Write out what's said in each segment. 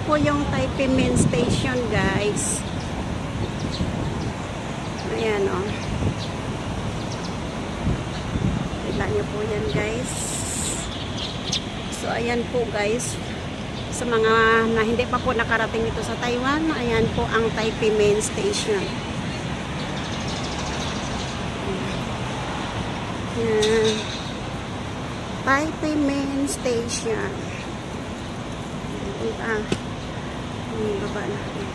po yung Taipei Main Station, guys. Ayan, oh. Kita niyo po yan, guys. So, ayan po, guys. Sa mga na hindi pa po nakarating dito sa Taiwan, ayan po ang Taipei Main Station. Ayan. Taipei Main Station. Baba natin.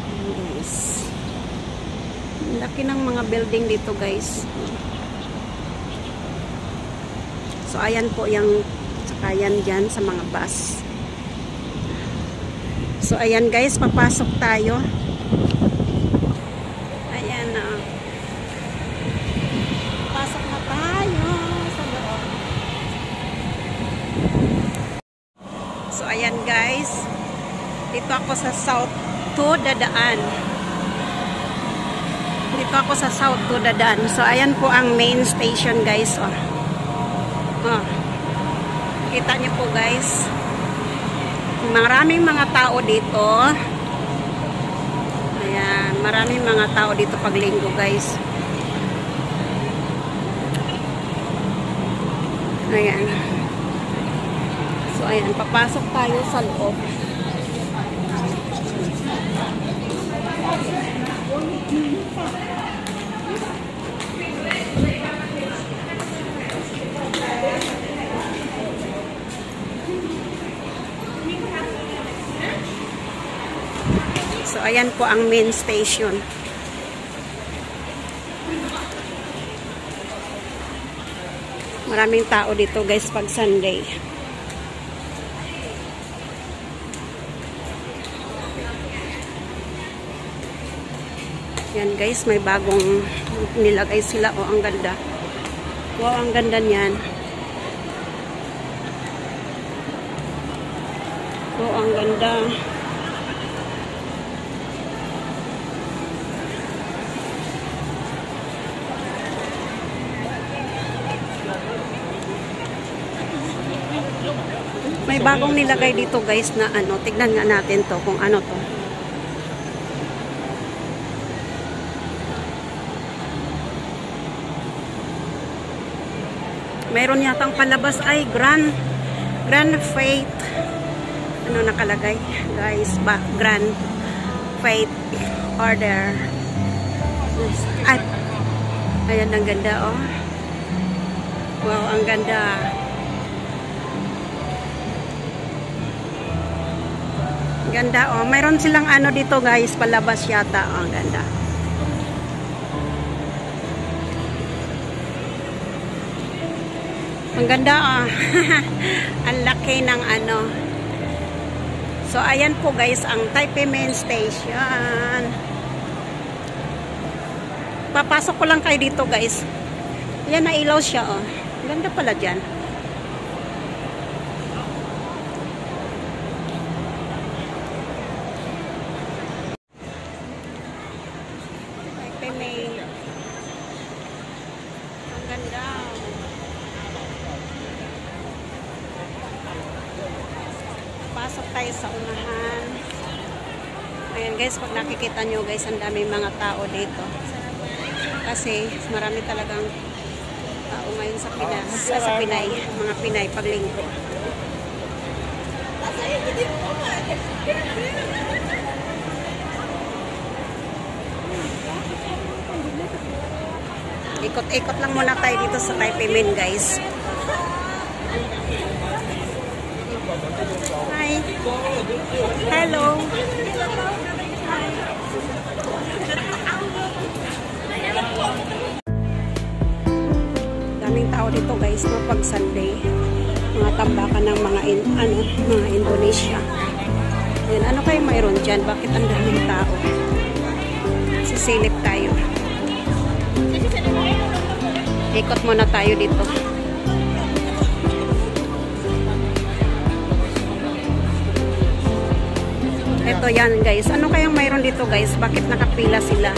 Ayan, guys. Laki ng mga building dito, guys. So, ayan po yung sakayan dyan sa mga bus. So, ayan, guys. Papasok tayo. Ayan na. Pasok na tayo sa loob. So, ayan, guys. Dito ako sa South 2 dadaan. Dito ako sa South 2 dadaan. So, ayan po ang main station, guys. Oh. Oh. Kita niyo po, guys. Maraming mga tao dito. Ayan, maraming mga tao dito pag linggo, guys. Ayan. So, ayan, papasok tayo sa loob. So, ayan po ang main station. Maraming tao dito, guys, pag Sunday. Yan, guys, may bagong nilagay sila. Oh, ang ganda. Wow, ang ganda niyan. Oh, ang ganda. May bagong nilagay dito, guys, na ano. Tignan nga natin to kung ano to. Mayroon yatang palabas ay Grand Faith. Ano nakalagay, guys? Grand Faith Order. Ay, ayan, ang ganda, oh. Wow, ang ganda. Ganda, oh. Mayroon silang ano dito, guys, palabas yata. Oh, ang ganda. Ang ganda, oh. Ang laki ng ano. So, ayan po, guys, ang Taipei Main Station. Papasok ko lang kayo dito, guys. Ayan, nailaw siya, oh. Ganda pala dyan. Ang ganda. Pasok tayo sa unahan. Ayan, guys, pag nakikita nyo, guys, ang dami mga tao dito. Kasi marami talagang tao ngayon sa Pinas, sa Pinay, mga Pinay paglinggo. Ikot-ikot lang muna tayo dito sa Taipei Main, guys. Hi. Hello. Daming tao dito, guys, no, pag Sunday. Mga tambakan ng mga mga Indonesia. Ayan, ano kayo mayroon dyan? Bakit ang daming tao? Sisilip tayo. Ikot muna tayo dito. Ito yan, guys. Ano kayang mayroon dito, guys? Bakit nakapila sila?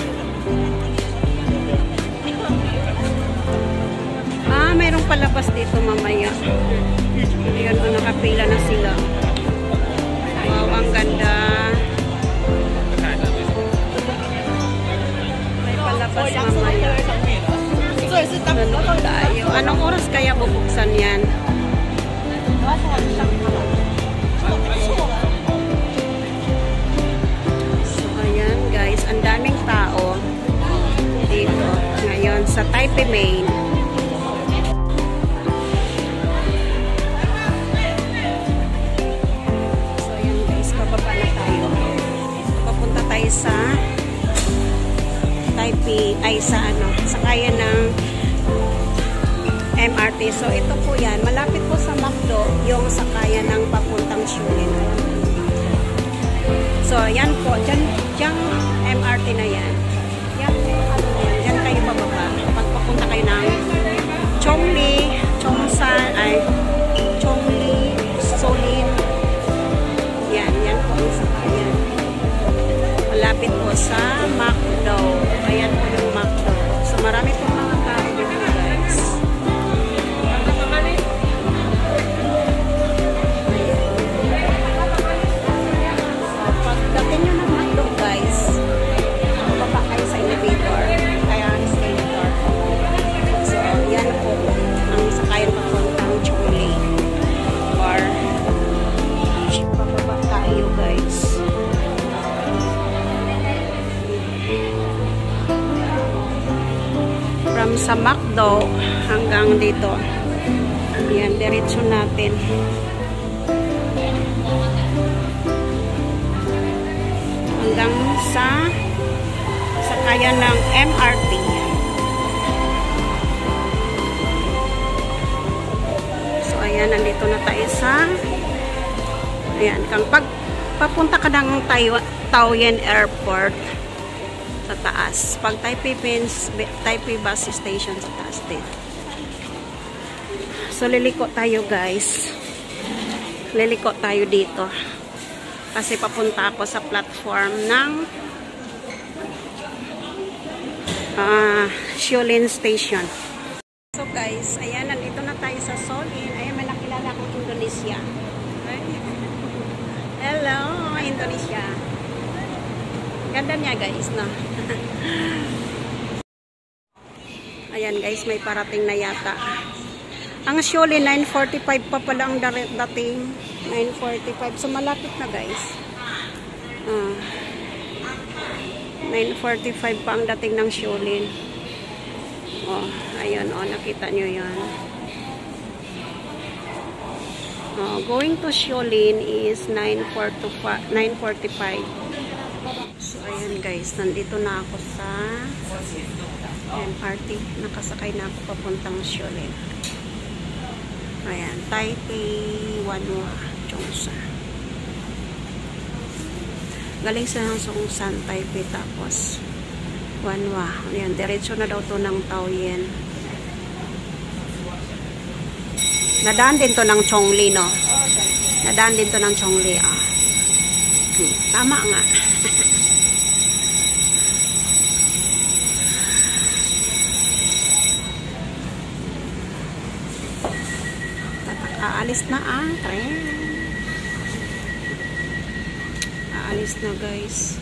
Ah, mayroong tayong palabas dito mamaya. Ayun, nakapila na sila. Wow, ang ganda. May palabas mamaya. Nanood tayo. Anong oras kaya bubuksan yan? So, ayan guys. Ang daming tao dito. Ngayon, sa Taipei Main. So, ayan guys. Bababa na tayo. Papunta tayo sa Taipei, ay sa kaya ng MRT. So, ito po yan. Malapit po sa McDo, yung sakayan ng papuntang Shulin. So, yan po. Diyan MRT na yan. Yan, yan kayo pababa. Pag papunta kayo ng Chongli, Chongsan, ay Chongli, Solin. Yan po yung sakayan. Malapit po sa McDo. Ayan po yung McDo. So, marami po mga tao dito, guys. So, pagdating nyo ng McDo, guys, baba kayo sa elevator. Kaya ang escalator. So, yan po ang sakayan papuntang Chongli. Or, pababa tayo, guys. From sa McDo hanggang dito. Yan, diretso natin. Hanggang sa sakayan ng MRT. So, ayan, nandito na tayo sa ayan, kang papunta ka ng Taoyuan Airport sa taas. Pag Taipei Bus Station sa taas din. So, liliko tayo, guys. Liliko tayo dito. Kasi papunta ako sa platform ng Shulin Station. So, guys, ayan, nandito na tayo sa Solin. Ayan, may nakilala akong Indonesia. Hello, Indonesia. Ganda niya, guys, no? Ayan, guys, may parating na yata. Ang Shulin, 9:45 pa pala ang dating. 9:45. So, malapit na, guys. 9:45 pa ang dating ng Shulin. Oh, ayun, oh, nakita nyo yan. Oh, going to Shulin is 9:45. So, ayan guys, nandito na ako sa MRT. Nakasakay na ako papuntang Shulin. Ayan, Taipei Wanhua, Chongsan. Galing sa Chongsan, Taipei, tapos Wanhua. Ayan, diretso na daw to ng Taoyuan. Nadaan din to ng Chongli, no? Nadaan din to ng Chongli, ah. Tama nga. Aalis na ang tren. Aalis na, guys.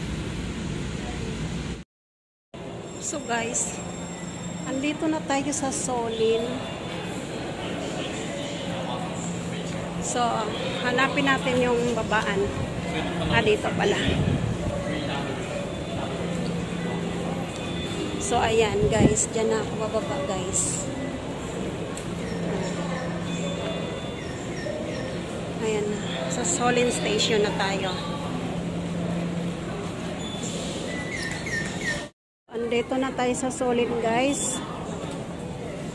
So, guys, andito na tayo sa Solin. So, hanapin natin yung babaan. Dito pala. So, ayan, guys. Diyan na ako bababa, guys. Ayan na. Sa Solin Station na tayo. Andito na tayo sa Solin, guys.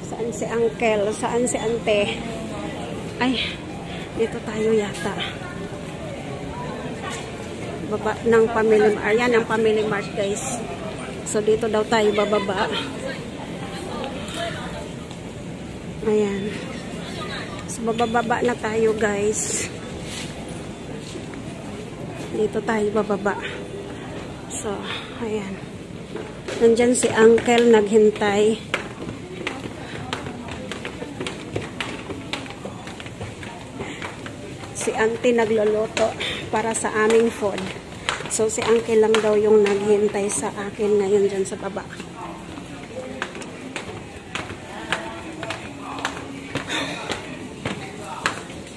Saan si Uncle? Saan si Ante? Ay, dito tayo yata. Baba ng Family Mart. Ayan ang Family Mart, guys. So, dito daw tayo bababa. Ayan. So, bababa na tayo, guys. Dito tayo bababa. So, ayan. Nandyan si Uncle naghintay. si auntie nagluluto para sa aming food. So, si uncle lang daw yung naghintay sa akin ngayon dyan sa baba.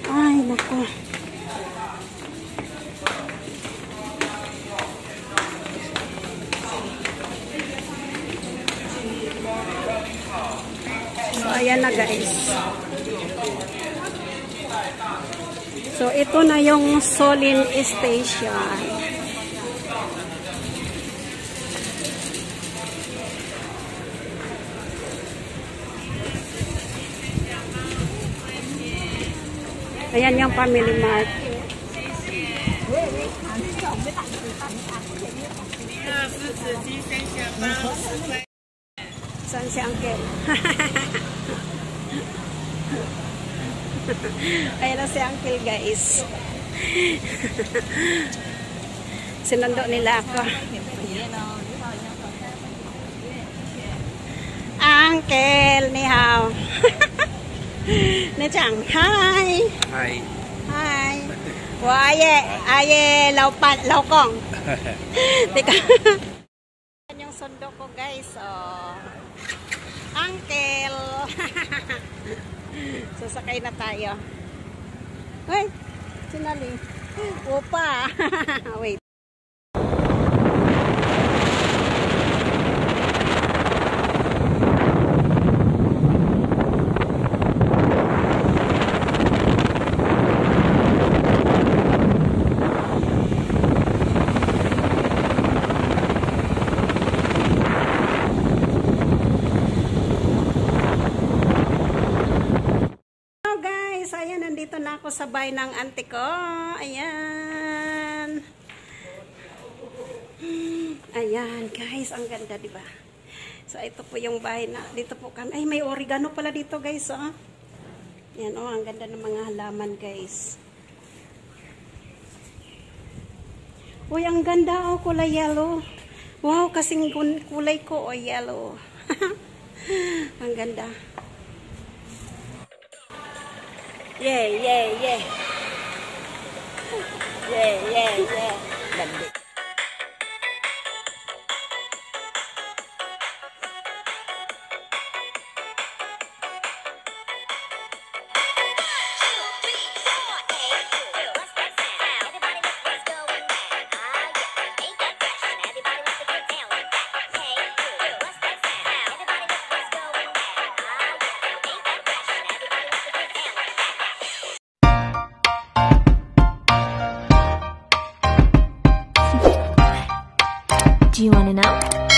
Ay, naku. So, ayan na guys. So, ito na yung Solin Station. Ayan yung Family Mart. Saan si Uncle? Ayan na si Uncle guys. Sinundo nila ako. Uncle, ni hao. Nè chẳng hi. Hi. Hi. Wa aye lau kong. Teka. Yan yung sundo ko guys. Oh. Uncle. Sasakay na tayo. Hoy, sinali. Opa. Wait. Ayan, nandito na ako sa bahay ng auntie ko. Ayan. Ayan, guys. Ang ganda, diba? So, ito po yung bahay na. Dito po kami. Ay, may oregano pala dito, guys. Oh. Ayan, oh. Ang ganda ng mga halaman, guys. Uy, ang ganda, oh. Kulay yellow. Wow, kasing kulay ko, oh, yellow. Ang ganda. Yeah. Yeah. Ganda. Do you want to know?